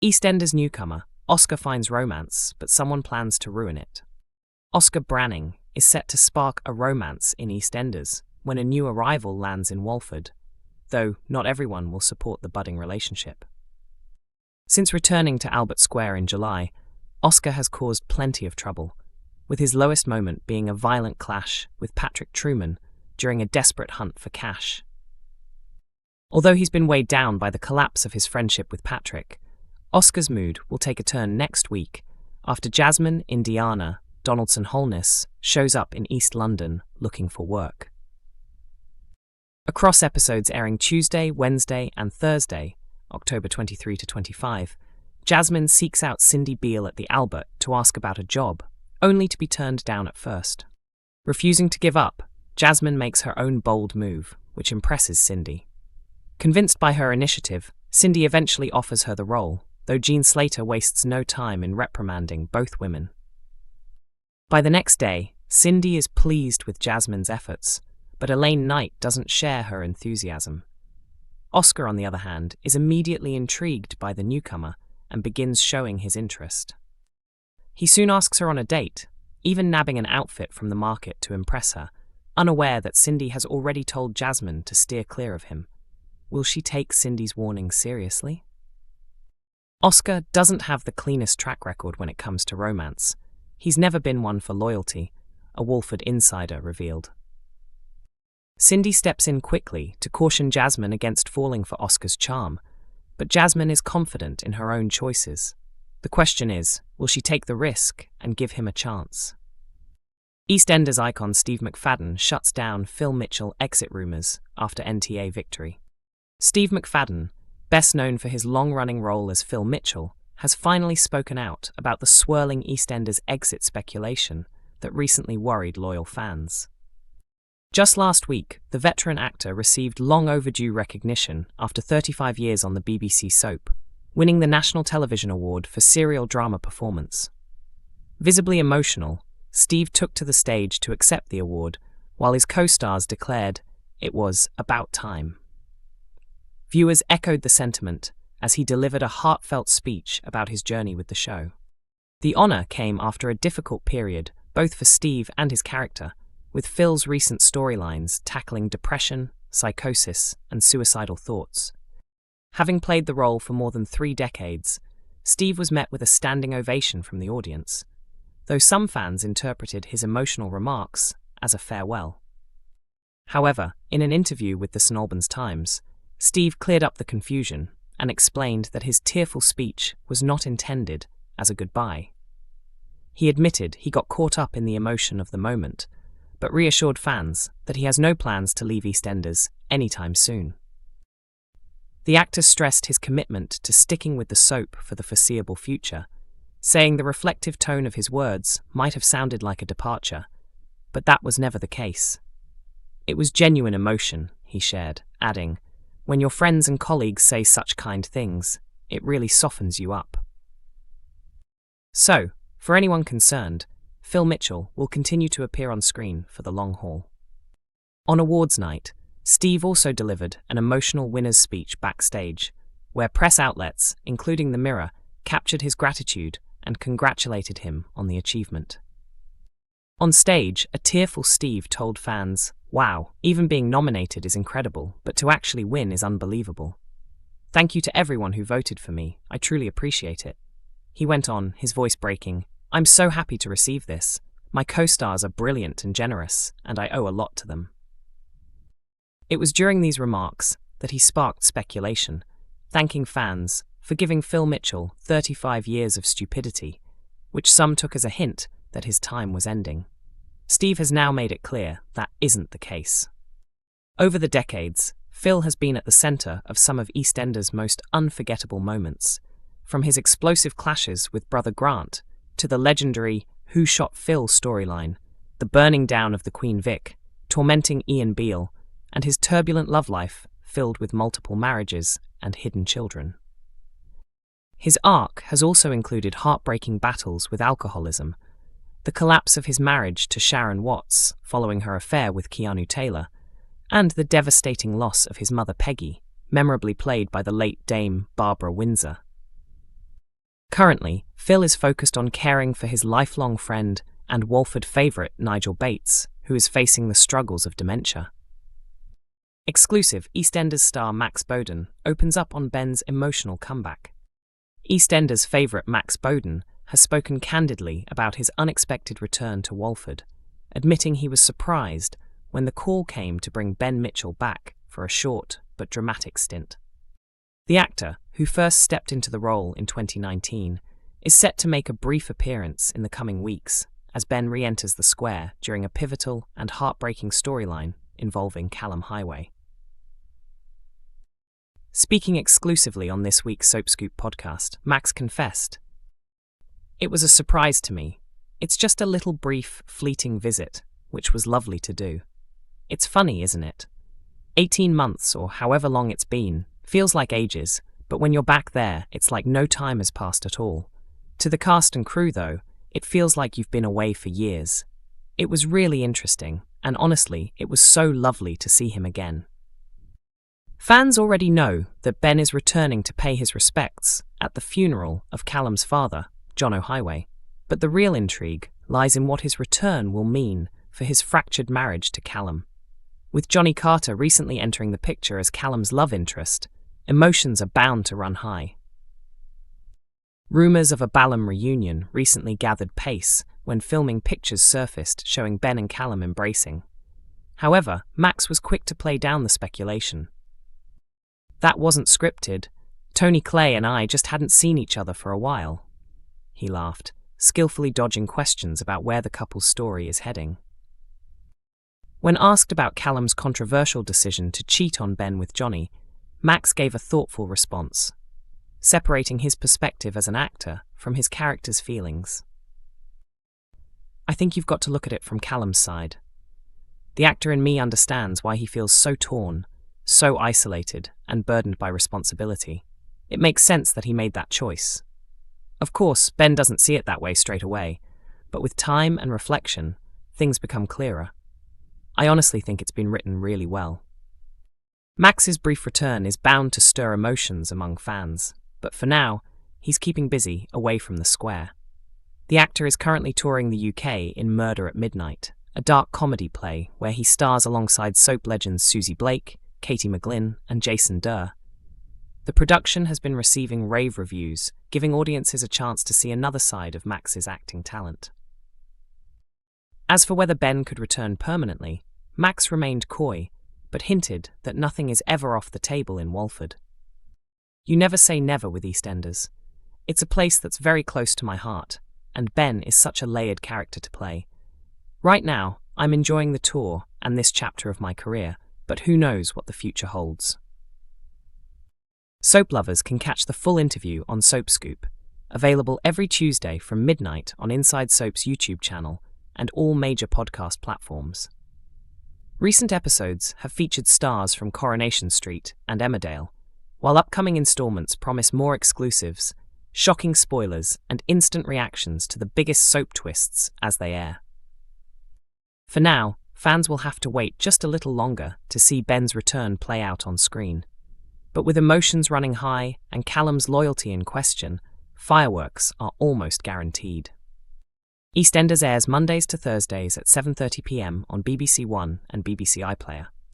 EastEnders newcomer, Oscar finds romance, but someone plans to ruin it. Oscar Branning is set to spark a romance in EastEnders when a new arrival lands in Walford, though not everyone will support the budding relationship. Since returning to Albert Square in July, Oscar has caused plenty of trouble, with his lowest moment being a violent clash with Patrick Truman during a desperate hunt for cash. Although he's been weighed down by the collapse of his friendship with Patrick, Oscar's mood will take a turn next week after Jasmine Indiana Donaldson Holness shows up in East London looking for work. Across episodes airing Tuesday, Wednesday, and Thursday, October 23 to 25, Jasmine seeks out Cindy Beale at the Albert to ask about a job, only to be turned down at first. Refusing to give up, Jasmine makes her own bold move, which impresses Cindy. Convinced by her initiative, Cindy eventually offers her the role, though Slater wastes no time in reprimanding both women. By the next day, Cindy is pleased with Jasmine's efforts, but Elaine Knight doesn't share her enthusiasm. Oscar, on the other hand, is immediately intrigued by the newcomer and begins showing his interest. He soon asks her on a date, even nabbing an outfit from the market to impress her, unaware that Cindy has already told Jasmine to steer clear of him. Will she take Cindy's warning seriously? Oscar doesn't have the cleanest track record when it comes to romance. He's never been one for loyalty, a Walford insider revealed. Cindy steps in quickly to caution Jasmine against falling for Oscar's charm, but Jasmine is confident in her own choices. The question is, will she take the risk and give him a chance? EastEnders icon Steve McFadden shuts down Phil Mitchell exit rumours after NTA victory. Steve McFadden, best known for his long-running role as Phil Mitchell, has finally spoken out about the swirling EastEnders exit speculation that recently worried loyal fans. Just last week, the veteran actor received long-overdue recognition after 35 years on the BBC soap, winning the National Television Award for serial drama performance. Visibly emotional, Steve took to the stage to accept the award, while his co-stars declared it was about time. Viewers echoed the sentiment as he delivered a heartfelt speech about his journey with the show. The honour came after a difficult period, both for Steve and his character, with Phil's recent storylines tackling depression, psychosis, and suicidal thoughts. Having played the role for more than 3 decades, Steve was met with a standing ovation from the audience, though some fans interpreted his emotional remarks as a farewell. However, in an interview with the St Albans Times, Steve cleared up the confusion and explained that his tearful speech was not intended as a goodbye. He admitted he got caught up in the emotion of the moment, but reassured fans that he has no plans to leave EastEnders anytime soon. The actor stressed his commitment to sticking with the soap for the foreseeable future, saying the reflective tone of his words might have sounded like a departure, but that was never the case. It was genuine emotion, he shared, adding, "When your friends and colleagues say such kind things, it really softens you up." So, for anyone concerned, Phil Mitchell will continue to appear on screen for the long haul. On awards night, Steve also delivered an emotional winner's speech backstage, where press outlets, including The Mirror, captured his gratitude and congratulated him on the achievement. On stage, a tearful Steve told fans, "Wow, even being nominated is incredible, but to actually win is unbelievable. Thank you to everyone who voted for me, I truly appreciate it." He went on, his voice breaking, "I'm so happy to receive this. My co-stars are brilliant and generous, and I owe a lot to them." It was during these remarks that he sparked speculation, thanking fans for giving Phil Mitchell 35 years of stupidity, which some took as a hint that his time was ending. Steve has now made it clear that isn't the case. Over the decades, Phil has been at the centre of some of EastEnders' most unforgettable moments, from his explosive clashes with brother Grant to the legendary Who Shot Phil storyline, the burning down of the Queen Vic, tormenting Ian Beale, and his turbulent love life filled with multiple marriages and hidden children. His arc has also included heartbreaking battles with alcoholism, the collapse of his marriage to Sharon Watts following her affair with Keanu Taylor, and the devastating loss of his mother Peggy, memorably played by the late Dame Barbara Windsor. Currently, Phil is focused on caring for his lifelong friend and Walford favourite Nigel Bates, who is facing the struggles of dementia. Exclusive EastEnders star Max Bowden opens up on Ben's emotional comeback. EastEnders favourite Max Bowden has spoken candidly about his unexpected return to Walford, admitting he was surprised when the call came to bring Ben Mitchell back for a short but dramatic stint. The actor, who first stepped into the role in 2019, is set to make a brief appearance in the coming weeks as Ben re-enters the square during a pivotal and heartbreaking storyline involving Callum Highway. Speaking exclusively on this week's Soap Scoop podcast, Max confessed, "It was a surprise to me. It's just a little brief, fleeting visit, which was lovely to do. It's funny, isn't it? 18 months, or however long it's been, feels like ages, but when you're back there, it's like no time has passed at all. To the cast and crew, though, it feels like you've been away for years. It was really interesting, and honestly, it was so lovely to see him again." Fans already know that Ben is returning to pay his respects at the funeral of Callum's father, John O'Highway, but the real intrigue lies in what his return will mean for his fractured marriage to Callum. With Johnny Carter recently entering the picture as Callum's love interest, emotions are bound to run high. Rumours of a Balham reunion recently gathered pace when filming pictures surfaced showing Ben and Callum embracing. However, Max was quick to play down the speculation. "That wasn't scripted. Tony Clay and I just hadn't seen each other for a while," he laughed, skillfully dodging questions about where the couple's story is heading. When asked about Callum's controversial decision to cheat on Ben with Johnny, Max gave a thoughtful response, separating his perspective as an actor from his character's feelings. "I think you've got to look at it from Callum's side. The actor in me understands why he feels so torn, so isolated, and burdened by responsibility. It makes sense that he made that choice. Of course, Ben doesn't see it that way straight away, but with time and reflection, things become clearer. I honestly think it's been written really well." Max's brief return is bound to stir emotions among fans, but for now, he's keeping busy away from the square. The actor is currently touring the UK in Murder at Midnight, a dark comedy play where he stars alongside soap legends Susie Blake, Katie McGlynn, and Jason Durr. The production has been receiving rave reviews, giving audiences a chance to see another side of Max's acting talent. As for whether Ben could return permanently, Max remained coy, but hinted that nothing is ever off the table in Walford. "You never say never with EastEnders. It's a place that's very close to my heart, and Ben is such a layered character to play. Right now, I'm enjoying the tour and this chapter of my career, but who knows what the future holds." Soap lovers can catch the full interview on Soap Scoop, available every Tuesday from midnight on Inside Soap's YouTube channel and all major podcast platforms. Recent episodes have featured stars from Coronation Street and Emmerdale, while upcoming installments promise more exclusives, shocking spoilers, and instant reactions to the biggest soap twists as they air. For now, fans will have to wait just a little longer to see Ben's return play out on screen. But with emotions running high and Callum's loyalty in question, fireworks are almost guaranteed. EastEnders airs Mondays to Thursdays at 7:30 p.m. on BBC One and BBC iPlayer.